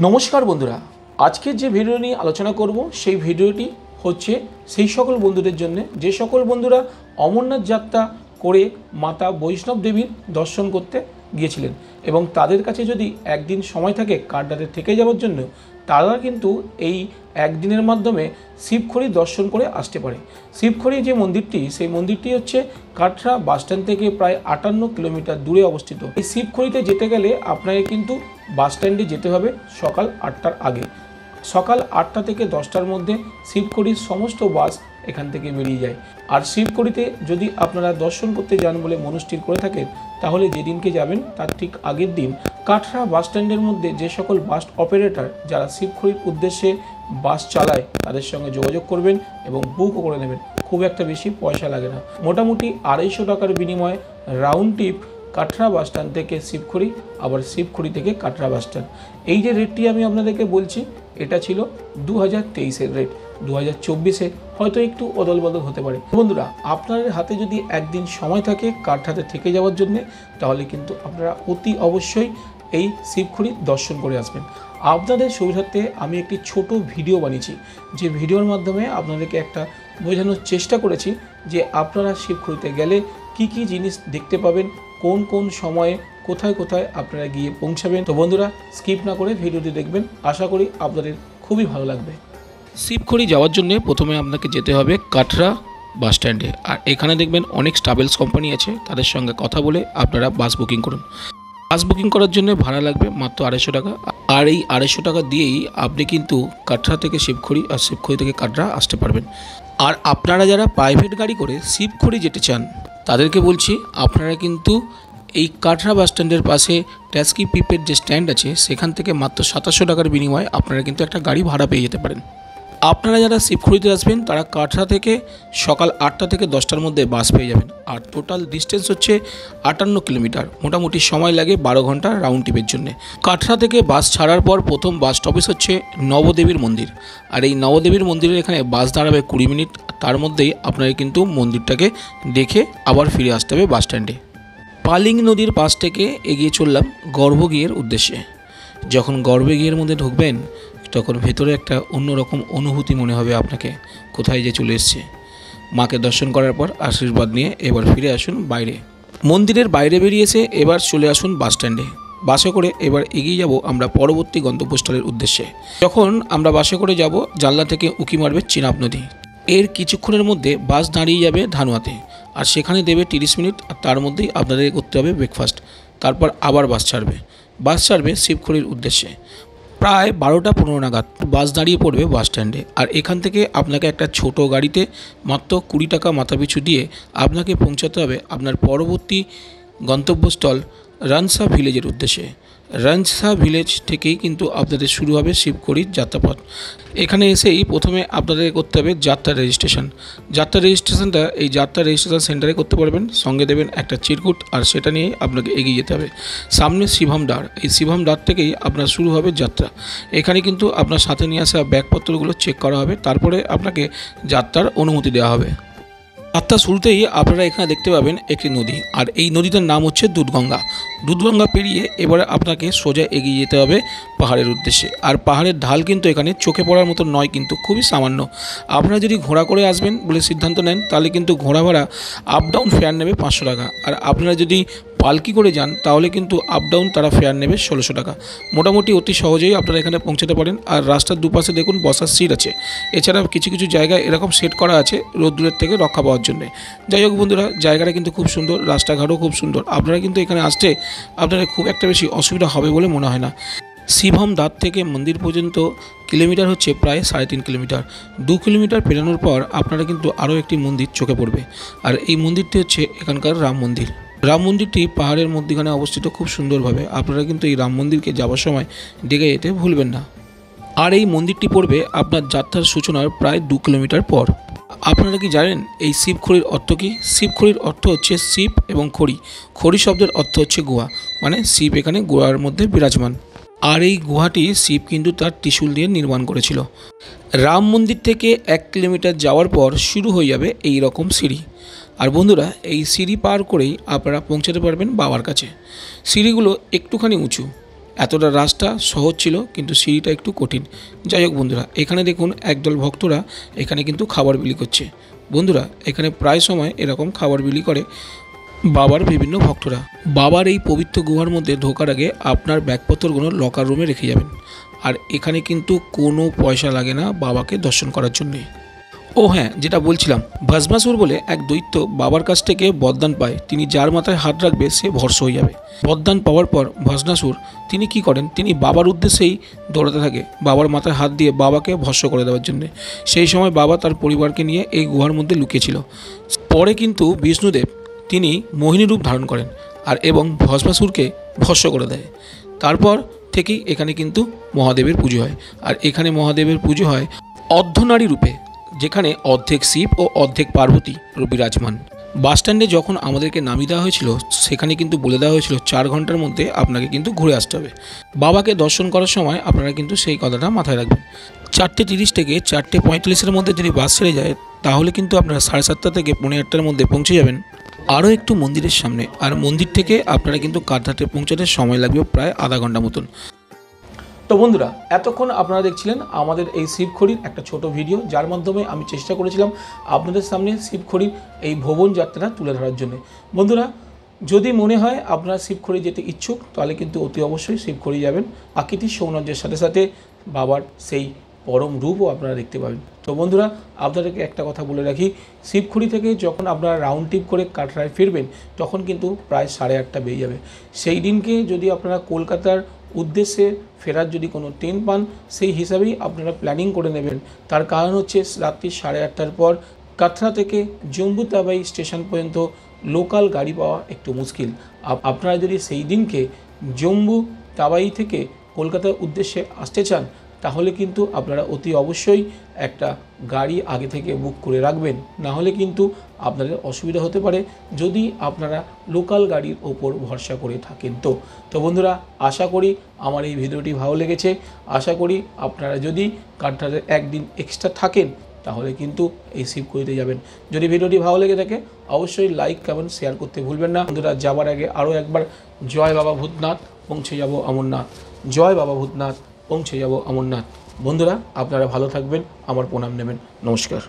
নমস্কার বন্ধুরা, আজকের যে ভিডিও নিয়ে আলোচনা করব সেই ভিডিওটি হচ্ছে সেই সকল বন্ধুদের জন্য যে সকল বন্ধুরা অমরনাথ যাত্রা করে মাতা বৈষ্ণব দেবীর দর্শন করতে গিয়েছিলেন এবং তাদের কাছে যদি একদিন সময় থাকে কাটরাতে থেকে যাওয়ার জন্য, তারা কিন্তু এই একদিনের মাধ্যমে শিবখড়ি দর্শন করে আসতে পারে। শিবখড়ি যে মন্দিরটি, সেই মন্দিরটি হচ্ছে কাটরা বাসস্ট্যান্ড থেকে প্রায় 58 কিলোমিটার দূরে অবস্থিত। এই শিবখড়িতে যেতে গেলে আপনাকে কিন্তু বাসস্ট্যান্ডে যেতে হবে সকাল 8টার আগে। সকাল 8টা থেকে 10টার মধ্যে শিবখড়ির সমস্ত বাস এখান থেকে বেরিয়ে যায়। আর শিবখড়িতে যদি আপনারা দর্শন করতে যান বলে মনস্থির করে থাকেন, তাহলে যেদিনকে যাবেন তার ঠিক আগের দিন কাটরা বাস স্ট্যান্ডের মধ্যে যে সকল বাস অপারেটর যারা শিবখড়ির উদ্দেশ্যে বাস চালায় তাদের সঙ্গে যোগাযোগ করবেন এবং বুকও করে নেবেন। খুব একটা বেশি পয়সা লাগে না, মোটামুটি 250 টাকার বিনিময়ে round trip Katra bus stand থেকে শিবখড়ি, আবার শিবখড়ি থেকে কাটরা বাস স্ট্যান্ড। এই যে রেটটি আমি আপনাদেরকে বলছি, এটা ছিল 2023-এর রেট। 2024-এ হয়তো একটু অদল বদল হতে পারে। বন্ধুরা, আপনাদের হাতে যদি একদিন সময় থাকে কাটরাতে থেকে যাওয়ার জন্য, তাহলে কিন্তু আপনারা অতি অবশ্যই এই শিবখড়ি দর্শন করে আসবেন। আপনাদের সুবিধার্থে আমি একটি ছোট ভিডিও বানিয়েছি, যে ভিডিওর মাধ্যমে আপনাদেরকে একটা বোঝানোর চেষ্টা করেছি যে আপনারা শিবখড়িতে গেলে কি কি জিনিস দেখতে পাবেন, কোন কোন সময়ে কোথায় কোথায় আপনারা গিয়ে পৌঁছাবেন। তো বন্ধুরা, স্কিপ না করে ভিডিওটি দেখবেন, আশা করি আপনাদের খুবই ভালো লাগবে। শিবখড়ি যাওয়ার জন্য প্রথমে আপনাকে যেতে হবে কাটরা বাস স্ট্যান্ডে। আর এখানে দেখবেন অনেক ট্রাভেলস কোম্পানি আছে, তাদের সঙ্গে কথা বলে আপনারা বাস বুকিং করুন। বাস বুকিং করার জন্য ভাড়া লাগবে মাত্র 250 টাকা। আর এই 250 টাকা দিয়েই আপনি কিন্তু কাটরা থেকে শিবখড়ি আর শিবখড়ি থেকে কাটরা আসতে পারবেন। আর আপনারা যারা প্রাইভেট গাড়ি করে শিবখড়ি যেতে চান, তাদেরকে বলছি আপনারা কিন্তু এই কাটরা বাস স্ট্যান্ডের পাশে ট্যাস্কি পিপের যে স্ট্যান্ড আছে, সেখান থেকে মাত্র 2700 টাকার বিনিময়ে আপনারা কিন্তু একটা গাড়ি ভাড়া পেয়ে যেতে পারেন। আপনারা যারা শিবখড়িতে আসবেন তারা কাটরা থেকে সকাল 8টা থেকে 10টার মধ্যে বাস পেয়ে যাবেন। আর টোটাল ডিস্টেন্স হচ্ছে 58 কিলোমিটার, মোটামুটি সময় লাগে 12 ঘন্টা রাউন্ড ট্রিপের জন্য। কাটরা থেকে বাস ছাড়ার পর প্রথম বাস স্টপেজ হচ্ছে নবদেবীর মন্দির। আর এই নবদেবীর মন্দিরের এখানে বাস দাঁড়াবে 20 মিনিট। তার মধ্যেই আপনাকে কিন্তু মন্দিরটাকে দেখে আবার ফিরে আসতে হবে বাস স্ট্যান্ডে। পালিং নদীর পাশ থেকে এগিয়ে চললাম গর্ভগৃহের উদ্দেশ্যে। যখন গর্ভগৃহের মধ্যে ঢুকবেন, তখন ভেতরে একটা অন্যরকম অনুভূতি মনে হবে আপনাকে, কোথায় যে চলে এসছে। মাকে দর্শন করার পর আশীর্বাদ নিয়ে এবার ফিরে আসুন বাইরে। মন্দিরের বাইরে বেরিয়ে এসে এবার চলে আসুন বাস স্ট্যান্ডে। বাসে করে এবার এগিয়ে যাব আমরা পরবর্তী গন্তব্যস্থলের উদ্দেশ্যে। যখন আমরা বাসে করে যাব, জানলা থেকে উঁকি মারবে চিনাব নদী। এর কিছুক্ষণের মধ্যে বাস দাঁড়িয়ে যাবে ধানুয়াতে, আর সেখানে দেবে 30 মিনিট। আর তার মধ্যেই আপনাদের করতে হবে ব্রেকফাস্ট। তারপর আবার বাস ছাড়বে শিবখড়ির উদ্দেশ্যে। প্রায় 12টা 15 নাগাদ বাস দাঁড়িয়ে পড়বে বাস স্ট্যান্ডে। আর এখান থেকে আপনাকে একটা ছোট গাড়িতে মাত্র 20 টাকা মাথাপিছু দিয়ে আপনাকে পৌঁছাতে হবে আপনার পরবর্তী গন্তব্যস্থল রানসা ভিলেজের উদ্দেশ্যে। রানসা ভিলেজ থেকেই কিন্তু আপনাদের শুরু হবে শিবখড়ির যাত্রাপথ। এখানে এসেই প্রথমে আপনাদের করতে হবে যাত্রা রেজিস্ট্রেশন। যাত্রা রেজিস্ট্রেশনটা এই যাত্রা রেজিস্ট্রেশন সেন্টারে করতে পারবেন। সঙ্গে দেবেন একটা চিরকুট, আর সেটা নিয়ে আপনাকে এগিয়ে যেতে হবে সামনে শিবম দ্বার। এই শিবম দ্বার থেকেই আপনার শুরু হবে যাত্রা। এখানে কিন্তু আপনার সাথে নিয়ে আসা ব্যাগপত্রগুলো চেক করা হবে, তারপরে আপনাকে যাত্রার অনুমতি দেওয়া হবে। যাত্রা শুরুতেই আপনারা এখানে দেখতে পাবেন একটি নদী, আর এই নদীটার নাম হচ্ছে দুধগঙ্গা। দুধগঙ্গা পেরিয়ে এবারে আপনাকে সোজা এগিয়ে যেতে হবে পাহাড়ের উদ্দেশ্যে। আর পাহাড়ের ঢাল কিন্তু এখানে চোখে পড়ার মতো নয়, কিন্তু খুবই সামান্য। আপনারা যদি ঘোড়া করে আসবেন বলে সিদ্ধান্ত নেন, তাহলে কিন্তু ঘোড়া ভাড়া আপ ডাউন ফেয়ার নেবে 500 টাকা। আর আপনারা যদি পালকি করে যান, তাহলে কিন্তু আপ ডাউন তারা ফেয়ার নেবে 1600 টাকা। মোটামুটি অতি সহজেই আপনারা এখানে পৌঁছাতে পারেন। আর রাস্তার দুপাশে দেখুন বসার সিট আছে। এছাড়া কিছু কিছু জায়গায় এরকম সেট করা আছে রোদ্দুরের থেকে রক্ষা পাওয়ার জন্য। যাই হোক বন্ধুরা, জায়গাটা কিন্তু খুব সুন্দর, রাস্তাঘাটও খুব সুন্দর। আপনারা কিন্তু এখানে আসতে আপনাদের খুব একটা বেশি অসুবিধা হবে বলে মনে হয় না। শিবম দ্বার থেকে মন্দির পর্যন্ত কিলোমিটার হচ্ছে প্রায় 3.5 কিলোমিটার। 2 কিলোমিটার পেরানোর পর আপনারা কিন্তু আরও একটি মন্দির চোখে পড়বে। আর এই মন্দিরটি হচ্ছে এখানকার রাম মন্দির। রাম মন্দিরটি পাহাড়ের মধ্যখানে অবস্থিত খুব সুন্দরভাবে। আপনারা কিন্তু এই রাম মন্দিরকে যাওয়ার সময় দেখে যেতে ভুলবেন না। আর এই মন্দিরটি পড়বে আপনার যাত্রার সূচনার প্রায় 2 কিলোমিটার পর। আপনারা কি জানেন এই শিবখড়ির অর্থ কী? শিবখড়ির অর্থ হচ্ছে শিব এবং খড়ি। খড়ি শব্দের অর্থ হচ্ছে গুহা, মানে শিব এখানে গুহার মধ্যে বিরাজমান। আর এই গুহাটি শিব কিন্তু তার ত্রিশূল দিয়ে নির্মাণ করেছিল। রাম মন্দির থেকে 1 কিলোমিটার যাওয়ার পর শুরু হয়ে যাবে এই রকম সিঁড়ি। আর বন্ধুরা, এই সিঁড়ি পার করেই আপনারা পৌঁছাতে পারবেন বাবার কাছে। সিঁড়িগুলো একটুখানি উঁচু, এতটা রাস্তা সহজ ছিল, কিন্তু সিঁড়িটা একটু কঠিন। যাই হোক বন্ধুরা, এখানে দেখুন একদল ভক্তরা এখানে কিন্তু খাবার বিলি করছে। বন্ধুরা, এখানে প্রায় সময় এরকম খাবার বিলি করে বাবার বিভিন্ন ভক্তরা। বাবার এই পবিত্র গুহার মধ্যে ঢোকার আগে আপনার ব্যাগপত্রগুলো লকার রুমে রেখে যাবেন। আর এখানে কিন্তু কোনো পয়সা লাগে না বাবাকে দর্শন করার জন্যে। ও হ্যাঁ, যেটা বলছিলাম, ভস্মাসুর বলে এক দৈত্য বাবার কাছ থেকে বরদান পায়। তিনি যার মাথায় হাত রাখবে সে ভস্ম হয়ে যাবে। বরদান পাওয়ার পর ভস্মাসুর তিনি কি করেন, তিনি বাবার উদ্দেশ্যেই দৌড়াতে থাকে, বাবার মাথায় হাত দিয়ে বাবাকে ভস্ম করে দেওয়ার জন্য। সেই সময় বাবা তার পরিবারকে নিয়ে এই গুহার মধ্যে লুকিয়েছিল। পরে কিন্তু বিষ্ণুদেব তিনি মোহিনী রূপ ধারণ করেন আর এবং ভস্মাসুরকে ভস্ম করে দেয়। তারপর থেকেই এখানে কিন্তু মহাদেবের পুজো হয়। আর এখানে মহাদেবের পুজো হয় অর্ধনারী রূপে, যেখানে অর্ধেক শিব ও অর্ধেক পার্বতী বিরাজমান। বাসস্ট্যান্ডে যখন আমাদেরকে নামিয়ে দেওয়া হয়েছিল, সেখানে কিন্তু বলে দেওয়া হয়েছিল 4 ঘন্টার মধ্যে আপনাকে কিন্তু ঘুরে আসতে হবে। বাবাকে দর্শন করার সময় আপনারা কিন্তু সেই কথাটা মাথায় রাখবেন। 4:30 থেকে 4:45-এর মধ্যে যদি বাস ছেড়ে যায়, তাহলে কিন্তু আপনারা 7:30 থেকে 8:45-এর মধ্যে পৌঁছে যাবেন আরও একটু মন্দিরের সামনে। আর মন্দির থেকে আপনারা কিন্তু কাঠঘাটে পৌঁছাতে সময় লাগবে প্রায় আধা ঘন্টা মতন। তো বন্ধুরা, এতক্ষণ আপনারা দেখছিলেন আমাদের এই শিবখড়ির একটা ছোট ভিডিও, যার মাধ্যমে আমি চেষ্টা করেছিলাম আপনাদের সামনে শিবখড়ির এই ভ্রমণ যাত্রা তুলে ধরার জন্য। বন্ধুরা, যদি মনে হয় আপনারা শিবখড়ি যেতে ইচ্ছুক, তাহলে কিন্তু অতি অবশ্যই শিবখড়ি যাবেন। প্রাকৃতিক সৌন্দর্যের সাথে সাথে বাবার সেই পরম রূপও আপনারা দেখতে পাবেন। তো বন্ধুরা, আপনাদেরকে একটা কথা বলে রাখি, শিবখড়ি থেকে যখন আপনারা রাউন্ড ট্রিপ করে কাটরায় ফিরবেন, তখন কিন্তু প্রায় 8:30 বেজে যাবে। সেই দিনকে যদি আপনারা কলকাতার উদ্দেশ্যে ফেরার যদি কোনো ট্রেন পান, সেই হিসাবেই আপনারা প্ল্যানিং করে নেবেন। তার কারণ হচ্ছে রাত্রি 8:30-টার পর কাটরা থেকে জম্বুতাবাই স্টেশন পর্যন্ত লোকাল গাড়ি পাওয়া একটু মুশকিল। আপনারা যদি সেই দিনকে জম্বুতাবাই থেকে কলকাতার উদ্দেশ্যে আসতে চান, তাহলে কিন্তু আপনারা অতি অবশ্যই একটা গাড়ি আগে থেকে বুক করে রাখবেন, না হলে কিন্তু আপনাদের অসুবিধা হতে পারে যদি আপনারা লোকাল গাড়ির ওপর ভরসা করে থাকেন। তো বন্ধুরা, আশা করি আমার এই ভিডিওটি ভালো লেগেছে। আশা করি আপনারা যদি কাটরাতে একদিন এক্সট্রা থাকেন, তাহলে কিন্তু এই শিবখড়িতে যাবেন। যদি ভিডিওটি ভালো লেগে থাকে, অবশ্যই লাইক কমেন্ট শেয়ার করতে ভুলবেন না। বন্ধুরা, যাবার আগে আরও একবার জয় বাবা ভূতনাথ, পৌঁছে যাব অমরনাথ। জয় বাবা ভূতনাথ, পৌঁছে যাব অমরনাথ। বন্ধুরা, আপনারা ভালো থাকবেন, আমার প্রণাম নেবেন। নমস্কার।